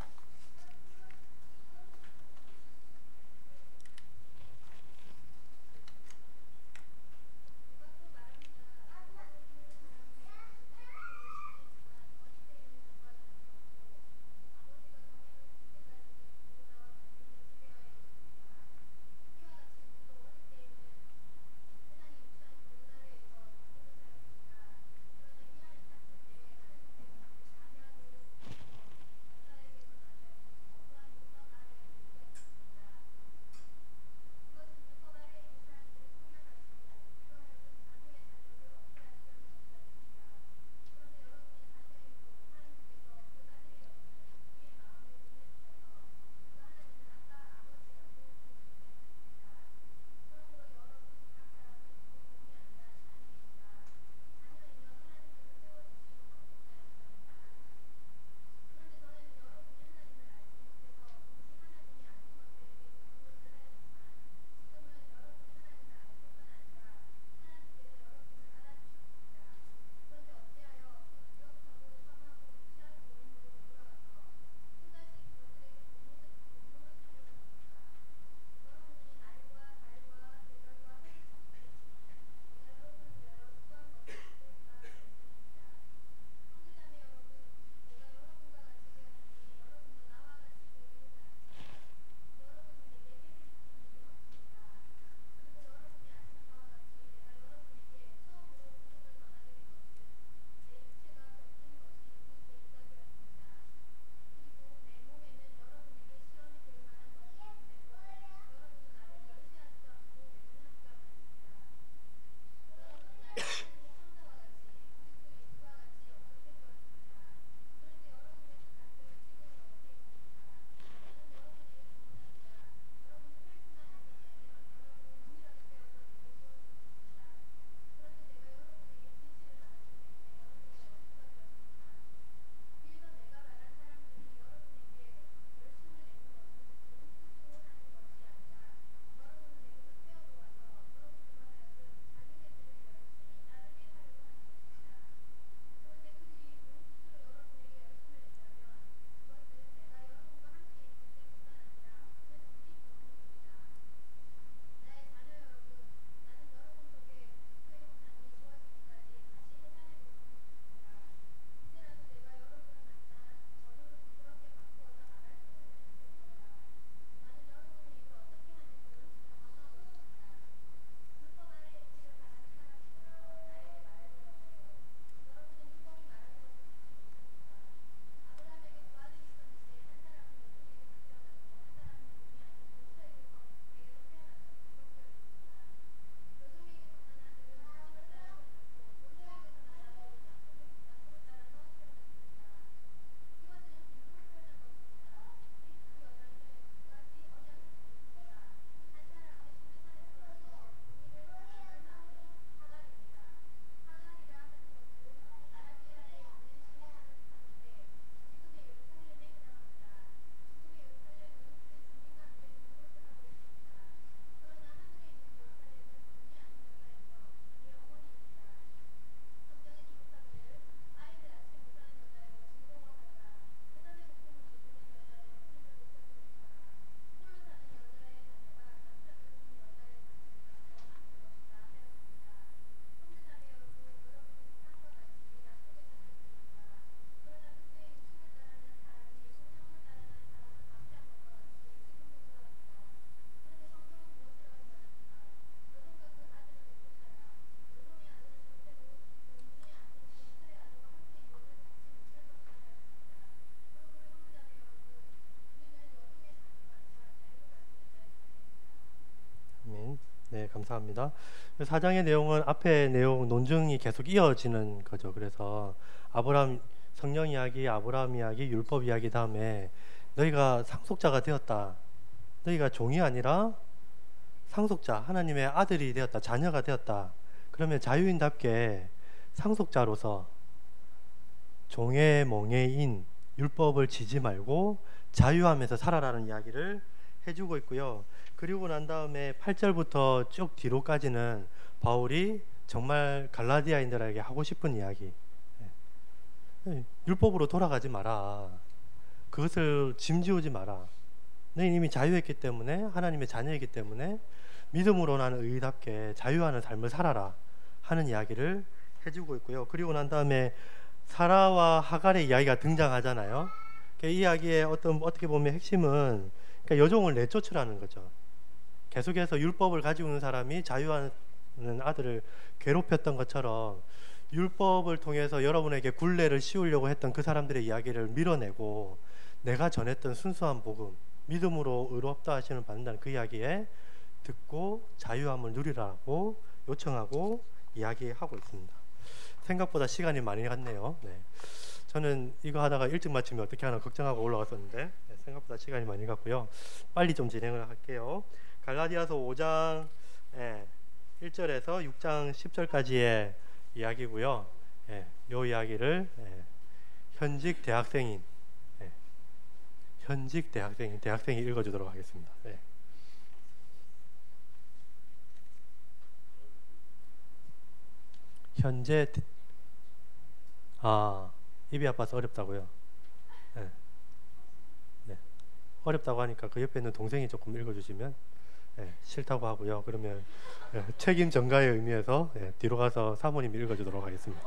Speaker 2: 감사합니다. 4장의 내용은 앞에 내용 논증이 계속 이어지는 거죠. 그래서 아브라함 성령 이야기, 아브라함 이야기, 율법 이야기 다음에 너희가 상속자가 되었다. 너희가 종이 아니라 상속자, 하나님의 아들이 되었다. 자녀가 되었다. 그러면 자유인답게 상속자로서 종의 멍에인 율법을 지지 말고 자유하면서 살아라는 이야기를 해주고 있고요. 그리고 난 다음에 8절부터 쭉 뒤로까지는 바울이 정말 갈라디아인들에게 하고 싶은 이야기. 율법으로 돌아가지 마라. 그것을 짐지우지 마라. 너희 이미 자유했기 때문에, 하나님의 자녀이기 때문에 믿음으로 나는 의답게 자유하는 삶을 살아라 하는 이야기를 해주고 있고요. 그리고 난 다음에 사라와 하갈의 이야기가 등장하잖아요. 이 이야기의 어떻게 보면 핵심은 여종을 내쫓으라는 거죠. 계속해서 율법을 가지고 있는 사람이 자유하는 아들을 괴롭혔던 것처럼 율법을 통해서 여러분에게 굴레를 씌우려고 했던 그 사람들의 이야기를 밀어내고 내가 전했던 순수한 복음, 믿음으로 의롭다 하시는 받는다는 그 이야기에 듣고 자유함을 누리라고 요청하고 이야기하고 있습니다. 생각보다 시간이 많이 갔네요. 네. 저는 이거 하다가 일찍 마치면 어떻게 하나 걱정하고 올라갔었는데 생각보다 시간이 많이 갔고요. 빨리 좀 진행을 할게요. 갈라디아서 5장 1절에서 6장 10절까지의 이야기고요. 이 이야기를 현직 대학생이 읽어주도록 하겠습니다. 현재 입이 아파서 어렵다고요. 네. 어렵다고 하니까 그 옆에 있는 동생이 조금 읽어주시면 싫다고 하고요. 그러면 책임 전가의 의미에서 뒤로 가서 사모님이 읽어주도록 하겠습니다.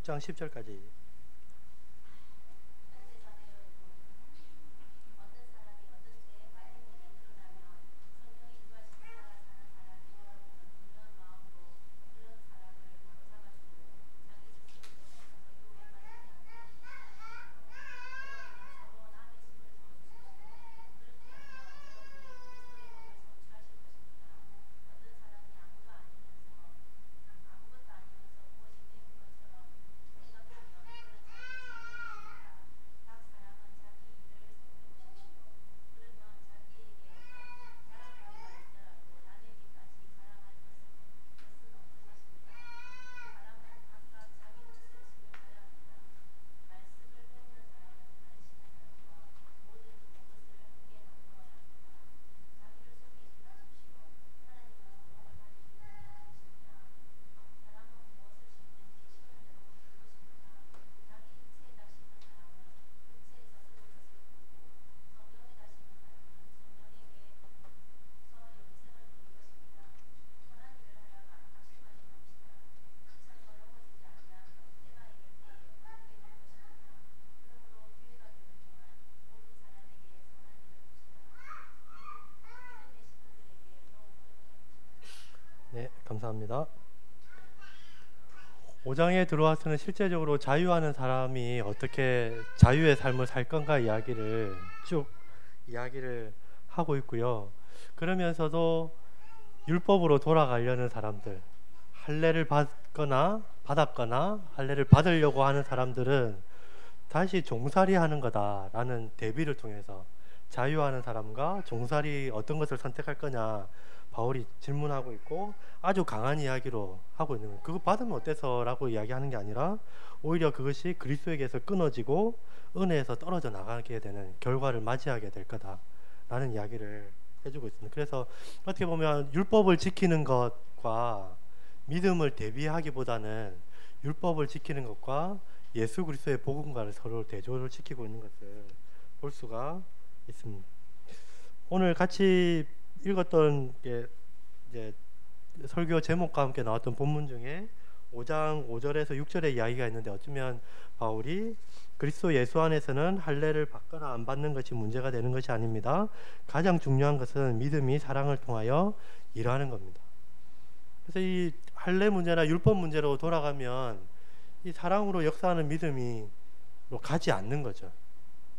Speaker 2: 6장 10절까지. 네, 감사합니다. 5장에 들어와서는 실제적으로 자유하는 사람이 어떻게 자유의 삶을 살 건가 이야기를 쭉 이야기를 하고 있고요. 그러면서도 율법으로 돌아가려는 사람들, 할례를 받았거나 할례를 받으려고 하는 사람들은 다시 종살이 하는 거다라는 대비를 통해서 자유하는 사람과 종살이 어떤 것을 선택할 거냐 바울이 질문하고 있고 아주 강한 이야기로 하고 있는 거예요. 그거 받으면 어때서? 라고 이야기하는 게 아니라 오히려 그것이 그리스도에게서 끊어지고 은혜에서 떨어져 나가게 되는 결과를 맞이하게 될 거다라는 이야기를 해주고 있습니다. 그래서 어떻게 보면 율법을 지키는 것과 믿음을 대비하기보다는 율법을 지키는 것과 예수 그리스도의 복음과를 서로 대조를 시키고 있는 것을 볼 수가 있습니다. 오늘 같이 읽었던 게 이제 설교 제목과 함께 나왔던 본문 중에 5장 5절에서 6절의 이야기가 있는데 어쩌면 바울이 그리스도 예수 안에서는 할례를 받거나 안 받는 것이 문제가 되는 것이 아닙니다. 가장 중요한 것은 믿음이 사랑을 통하여 일하는 겁니다. 그래서 이 할례 문제나 율법 문제로 돌아가면 이 사랑으로 역사하는 믿음이 가지 않는 거죠.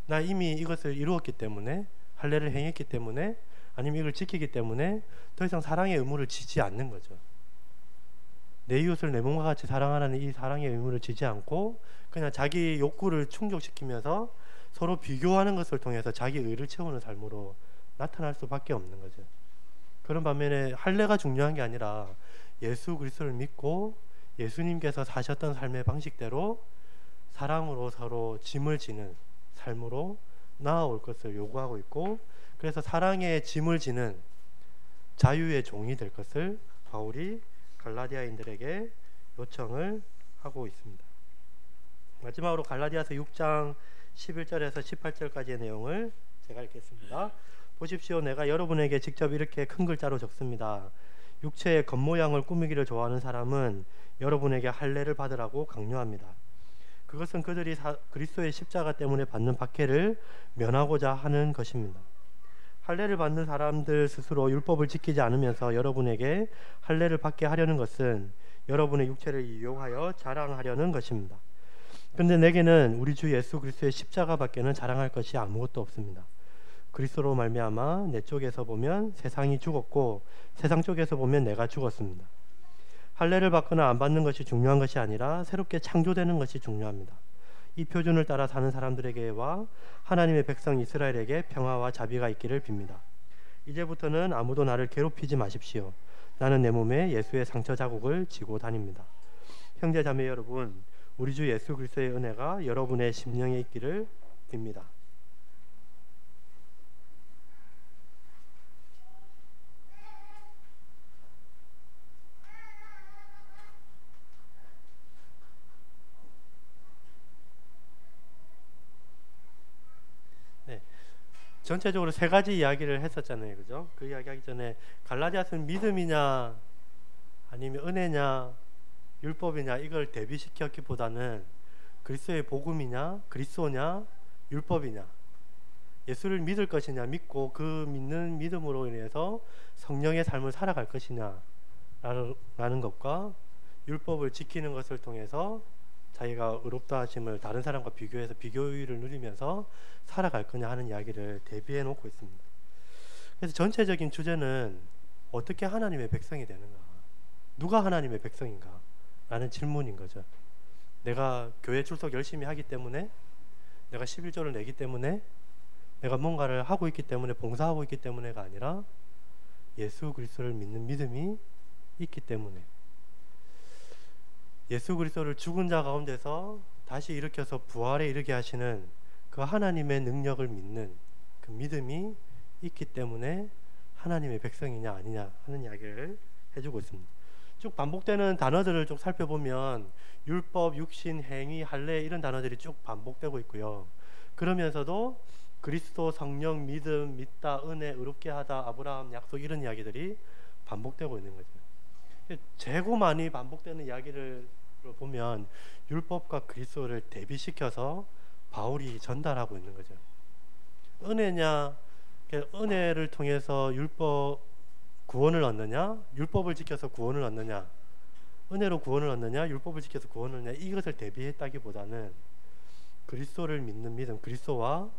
Speaker 2: 나 이미 이것을 이루었기 때문에 할례를 행했기 때문에 아니면 이걸 지키기 때문에 더 이상 사랑의 의무를 지지 않는 거죠. 내 이웃을 내 몸과 같이 사랑하라는 이 사랑의 의무를 지지 않고 그냥 자기 욕구를 충족시키면서 서로 비교하는 것을 통해서 자기 의를 채우는 삶으로 나타날 수밖에 없는 거죠. 그런 반면에 할례가 중요한 게 아니라 예수 그리스도를 믿고 예수님께서 사셨던 삶의 방식대로 사랑으로 서로 짐을 지는 삶으로 나아올 것을 요구하고 있고, 그래서 사랑의 짐을 지는 자유의 종이 될 것을 바울이 갈라디아인들에게 요청을 하고 있습니다. 마지막으로 갈라디아서 6장 11절에서 18절까지의 내용을 제가 읽겠습니다. 보십시오. 내가 여러분에게 직접 이렇게 큰 글자로 적습니다. 육체의 겉모양을 꾸미기를 좋아하는 사람은 여러분에게 할례를 받으라고 강요합니다. 그것은 그들이 그리스도의 십자가 때문에 받는 박해를 면하고자 하는 것입니다. 할례를 받는 사람들 스스로 율법을 지키지 않으면서 여러분에게 할례를 받게 하려는 것은 여러분의 육체를 이용하여 자랑하려는 것입니다. 그런데 내게는 우리 주 예수 그리스도의 십자가밖에는 자랑할 것이 아무것도 없습니다. 그리스도로 말미암아 내 쪽에서 보면 세상이 죽었고 세상 쪽에서 보면 내가 죽었습니다. 할례를 받거나 안 받는 것이 중요한 것이 아니라 새롭게 창조되는 것이 중요합니다. 이 표준을 따라 사는 사람들에게와 하나님의 백성 이스라엘에게 평화와 자비가 있기를 빕니다. 이제부터는 아무도 나를 괴롭히지 마십시오. 나는 내 몸에 예수의 상처 자국을 지고 다닙니다. 형제 자매 여러분, 우리 주 예수 그리스도의 은혜가 여러분의 심령에 있기를 빕니다. 전체적으로 세 가지 이야기를 했었잖아요, 그죠? 그 이야기하기 전에 갈라디아서는 믿음이냐 아니면 은혜냐 율법이냐 이걸 대비시켰기보다는 그리스도의 복음이냐 그리스도냐 율법이냐, 예수를 믿을 것이냐 믿고 그 믿는 믿음으로 인해서 성령의 삶을 살아갈 것이냐 라는 것과 율법을 지키는 것을 통해서 자기가 의롭다 하심을 다른 사람과 비교해서 비교의를 누리면서 살아갈 거냐 하는 이야기를 대비해 놓고 있습니다. 그래서 전체적인 주제는 어떻게 하나님의 백성이 되는가, 누가 하나님의 백성인가 라는 질문인 거죠. 내가 교회 출석 열심히 하기 때문에, 내가 11조를 내기 때문에, 내가 뭔가를 하고 있기 때문에, 봉사하고 있기 때문에가 아니라 예수 그리스도를 믿는 믿음이 있기 때문에, 예수 그리스도를 죽은 자 가운데서 다시 일으켜서 부활에 이르게 하시는 그 하나님의 능력을 믿는 그 믿음이 있기 때문에 하나님의 백성이냐 아니냐 하는 이야기를 해주고 있습니다. 쭉 반복되는 단어들을 쭉 살펴보면 율법, 육신, 행위, 할례 이런 단어들이 쭉 반복되고 있고요. 그러면서도 그리스도, 성령, 믿음, 믿다, 은혜, 의롭게 하다, 아브라함, 약속 이런 이야기들이 반복되고 있는 거죠. 재고 많이 반복되는 이야기를 보면 율법과 그리스도를 대비시켜서 바울이 전달하고 있는 거죠. 은혜냐, 은혜를 통해서 율법 구원을 얻느냐, 율법을 지켜서 구원을 얻느냐, 은혜로 구원을 얻느냐, 율법을 지켜서 구원을 얻느냐, 이것을 대비했다기보다는 그리스도를 믿는 믿음, 그리스도와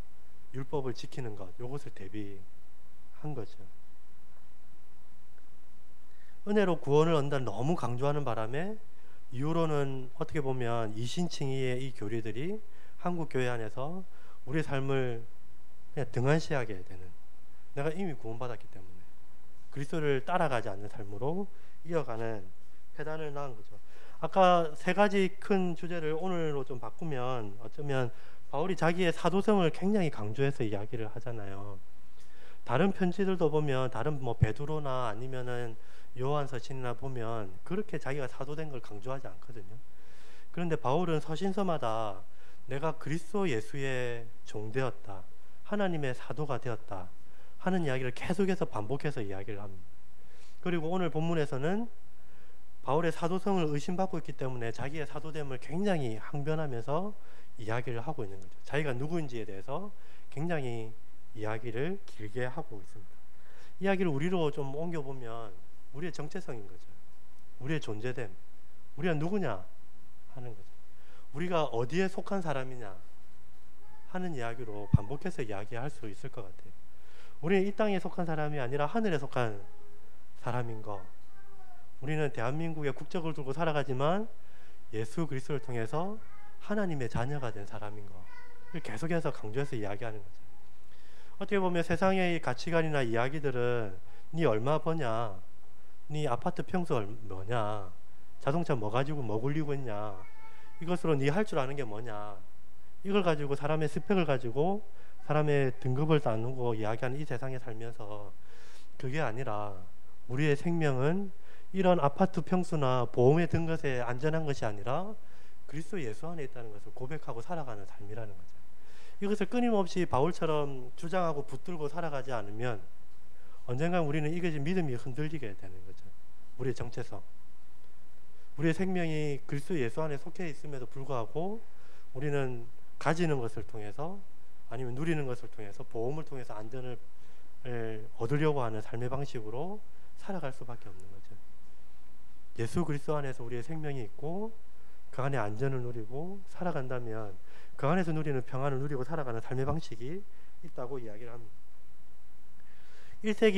Speaker 2: 율법을 지키는 것, 이것을 대비한 거죠. 은혜로 구원을 얻는다 너무 강조하는 바람에 이후로는 어떻게 보면 이신칭의의 이 교리들이 한국 교회 안에서 우리의 삶을 그냥 등한시하게 되는, 내가 이미 구원받았기 때문에 그리스도를 따라가지 않는 삶으로 이어가는 패단을 낳은 거죠. 아까 세 가지 큰 주제를 오늘로 좀 바꾸면 어쩌면 바울이 자기의 사도성을 굉장히 강조해서 이야기를 하잖아요. 다른 편지들도 보면, 다른 뭐 베드로나 아니면은 요한 서신이나 보면 그렇게 자기가 사도된 걸 강조하지 않거든요. 그런데 바울은 서신서마다 내가 그리스도 예수의 종되었다, 하나님의 사도가 되었다 하는 이야기를 계속해서 반복해서 이야기를 합니다. 그리고 오늘 본문에서는 바울의 사도성을 의심받고 있기 때문에 자기의 사도됨을 굉장히 항변하면서 이야기를 하고 있는 거죠. 자기가 누구인지에 대해서 굉장히 이야기를 길게 하고 있습니다. 이야기를 우리로 좀 옮겨보면 우리의 정체성인 거죠. 우리의 존재됨, 우리가 누구냐 하는 거죠. 우리가 어디에 속한 사람이냐 하는 이야기로 반복해서 이야기할 수 있을 것 같아요. 우리는 이 땅에 속한 사람이 아니라 하늘에 속한 사람인 거, 우리는 대한민국의 국적을 두고 살아가지만 예수 그리스도를 통해서 하나님의 자녀가 된 사람인 거, 계속해서 강조해서 이야기하는 거죠. 어떻게 보면 세상의 가치관이나 이야기들은 네 얼마 버냐, 네 아파트 평수 뭐냐, 자동차 뭐 가지고 뭐 굴리고 있냐, 이것으로 네 할 줄 아는 게 뭐냐, 이걸 가지고 사람의 스펙을 가지고 사람의 등급을 나누고 이야기하는 이 세상에 살면서, 그게 아니라 우리의 생명은 이런 아파트 평수나 보험에 든 것에 안전한 것이 아니라 그리스도 예수 안에 있다는 것을 고백하고 살아가는 삶이라는 거죠. 이것을 끊임없이 바울처럼 주장하고 붙들고 살아가지 않으면 언젠가 우리는 이것이 믿음이 흔들리게 되는 거죠. 우리의 정체성, 우리의 생명이 그리스도 예수 안에 속해 있음에도 불구하고 우리는 가지는 것을 통해서, 아니면 누리는 것을 통해서, 보험을 통해서 안전을 얻으려고 하는 삶의 방식으로 살아갈 수밖에 없는 거죠. 예수 그리스도 안에서 우리의 생명이 있고 그 안에 안전을 누리고 살아간다면 그 안에서 누리는 평안을 누리고 살아가는 삶의 방식이 있다고 이야기를 합니다. 1세기